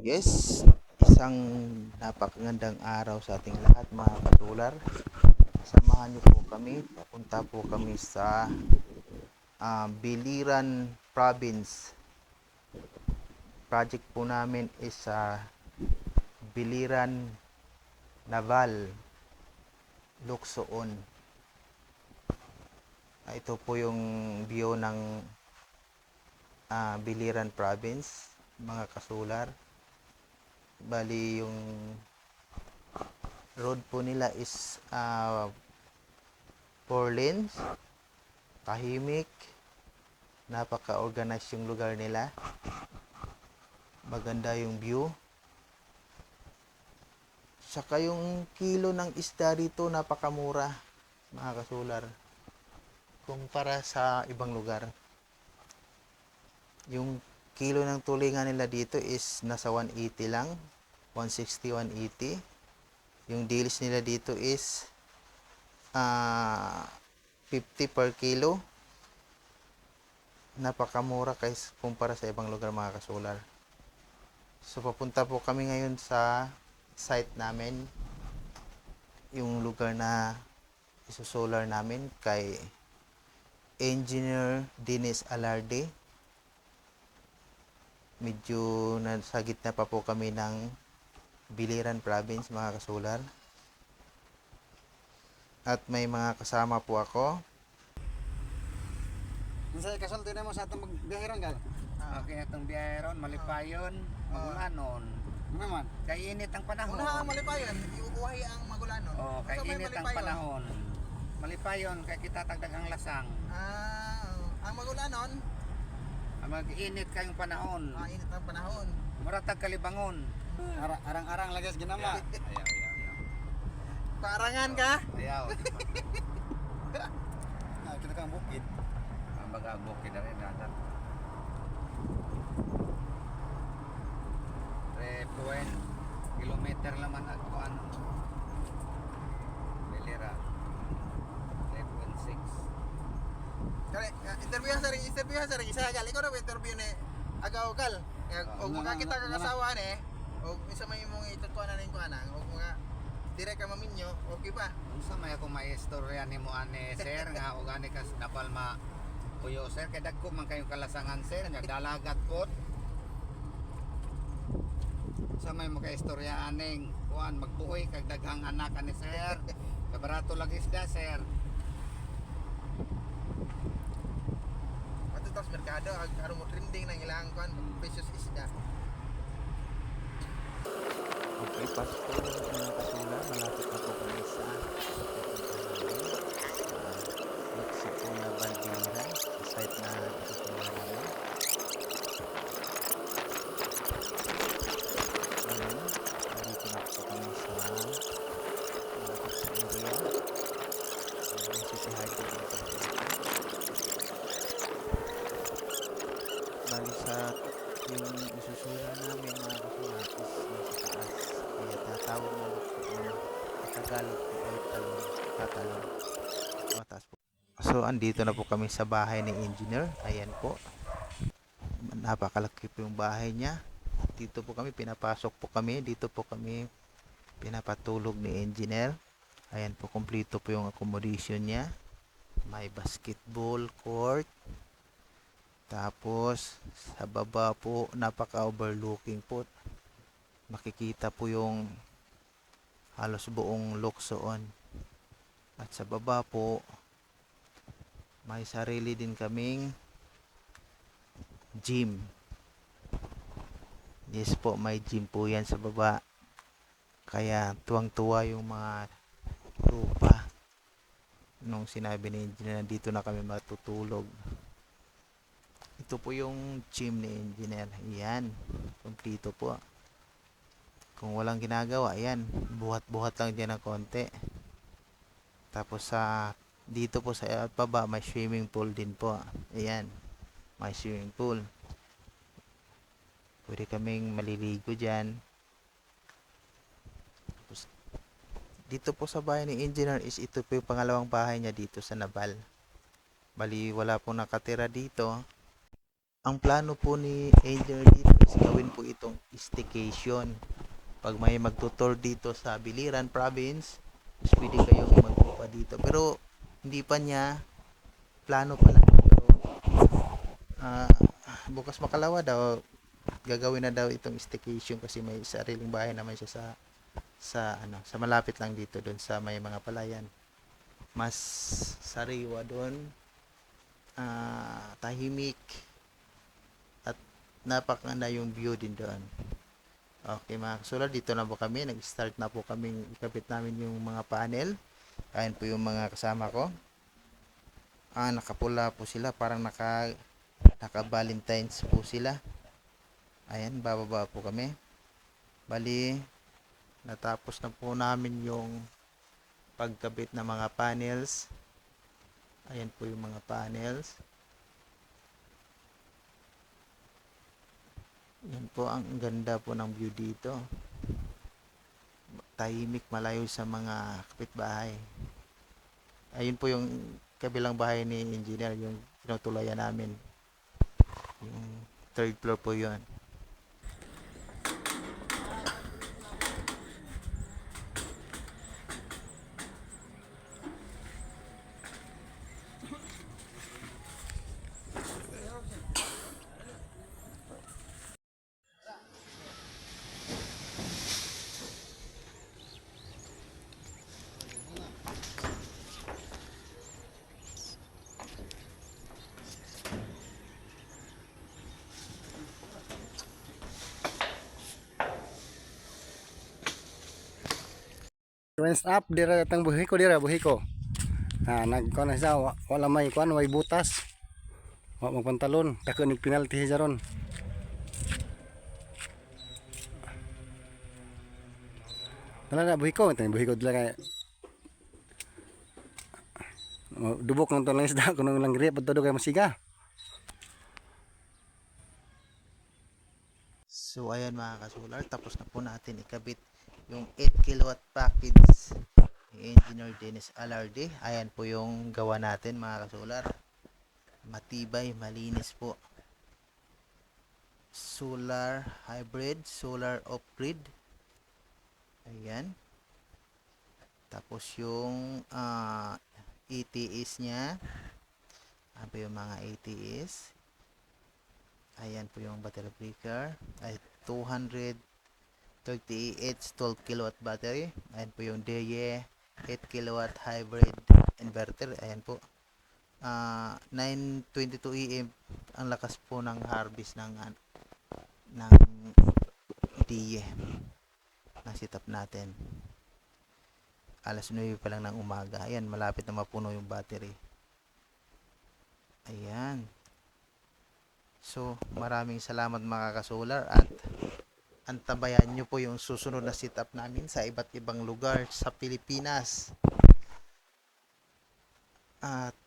Yes, isang napakagandang araw sa ating lahat mga katular. Samahan niyo po kami. Papunta po kami sa Biliran Province. Project po namin is sa Biliran Naval, Luksoon. Ito po yung view ng Biliran Province, mga kasular. Bali yung road po nila is 4 lanes, tahimik, napaka-organized yung lugar nila, maganda yung view. Saka yung kilo ng isda dito napakamura mga kasular kumpara sa ibang lugar. Yung kilo ng tulingan nila dito is nasa 180 lang, 160, 180. Yung deals nila dito is 50 per kilo. Napakamura kaysa kumpara sa ibang lugar mga kasular. So papunta po kami ngayon sa site namin, yung lugar na isusolar namin kay Engineer Dennis Alarde. Medyo nasa gitna pa po kami ng Biliran Province mga kasular. At may mga kasama po ako. Unsay kasulti nimo sa atong magbiyaheron gal? Okay, itong biyaheron, malipayon, magulanon. Ano man? Kay init ang panahon. Una ang malipayon, iubuhay ang magulanon. Oh, kay Unsa may init ang malipayon? panahon. Malipayon, kay kita tagdag ang lasang. Ang magulanon, Mag-init kayong panahon. init ang panahon. Muratag kalibangon. Arang-arang lagi sa ginama. Ayaw. Paarangan ka? Ayaw. Kita kang bukid. Ang bagabok na rin natin. 3 kilometer naman at kuan. Bilira. 3.6. Kare, interview sa ring isa gal. Ikaw na interview ni agaw gal. Og makakita ka kasawa ni, og isa may imong itutuan na ning kuan, og mga dire ka maminyo, okay pa. Unsa may ako maistorya nimo ane sir nga og ani kas napalma kuyo sir kay dagko man kayong kalasangan sir nga dalagat pod. Sa may makaistorya aning kuan magbuoy kag daghang anak ani sir. Kabarato lagi isda sir. Tapos merkado aron mo trending nang ilang kuan precious isda. Okay, pasko mga kasular, malapit na po kami sa Luksoon na Biliran, site na isusolar namin. Ngayon, dito na po kami sa malapit sa area. Yung City Highway dito. Bali sa yung isusolar namin mga kasulat is nasa taas. Kaya tatawag na Luksoon. Sa Tagalog po ay tatalon. Mataas po. So andito na po kami sa bahay ni engineer. Ayan po. Napakalaki po yung bahay niya. Dito po kami pinapasok po kami. Dito po kami pinapatulog ni engineer. Ayan po, kompleto po yung accommodation niya. May basketball court. Tapos sa baba po napaka-overlooking po. Makikita po yung halos buong Luksoon. At sa baba po may sarili din kaming gym. Yes po, may gym po yan sa baba. Kaya tuwang-tuwa yung mga tropa nung sinabi ni engineer na dito na kami matutulog. Ito po yung gym ni engineer. Yan, kompleto po. Kung walang ginagawa, yan, buhat-buhat lang dyan ng konti. Tapos dito po sa baba may swimming pool din po. Ayan, may swimming pool. Pwede kaming maliligo dyan. Tapos, dito po sa bahay ni engineer is ito po yung pangalawang bahay niya dito sa Naval. Bali wala pong nakatira dito. Ang plano po ni Angel dito is gawin po itong staycation. Pag may magtutor dito sa Biliran Province, mas pwede kayong magpupa dito. Pero hindi pa niya plano pa lang. Pero ah, bukas makalawa daw gagawin na daw itong staycation kasi may sariling bahay naman siya sa malapit lang dito doon sa may mga palayan. Mas sariwa doon, tahimik at napakaganda yung view din doon. Okay mga kasulat, dito na po kami. Nag-start na po kaming ikabit namin yung mga panel. Ayan po yung mga kasama ko. Nakapula po sila. Parang naka-valentines po sila. Ayan, bababa po kami. Bali, natapos na po namin yung pagkabit ng mga panels. Ayan po yung mga panels. Yan po, ang ganda po ng view dito. Tahimik, malayo sa mga kapitbahay. Ayun po yung kabilang bahay ni engineer, yung tinutulayan namin. Yung third floor po yun. Rest up dira tang buhi ko dira buhi ko. Nagkuan na siya wala may kuan way butas. Wa magpantalon, tako nig penalty siya ron. Dala na buhi ko, tang buhi ko dila kay dubok nang to lang isda kuno lang griya padto kay masiga. So ayan mga kasular, tapos na po natin ikabit yung 8 kilowatt package ni Engineer Dennis Alarde. Ayan po yung gawa natin mga kasular. Matibay, malinis po. Solar hybrid, solar off-grid. Ayan. Tapos yung ATS niya. Ano po yung mga ATS? Ayan po yung battery breaker. Ay, 238 12 kilowatt battery. Ayan po yung DE 8 kilowatt hybrid inverter. Ayan po. 922 EM ang lakas po ng harvest ng DE na setup natin. Alas 9 pa lang ng umaga. Ayan, malapit na mapuno yung battery. Ayan. So, maraming salamat mga kasular at antabayan nyo po yung susunod na setup namin sa iba't ibang lugar sa Pilipinas. At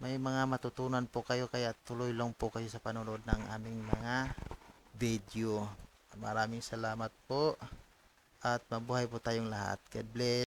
may mga matutunan po kayo kaya tuloy lang po kayo sa panonood ng aming mga video. Maraming salamat po at mabuhay po tayong lahat. God bless.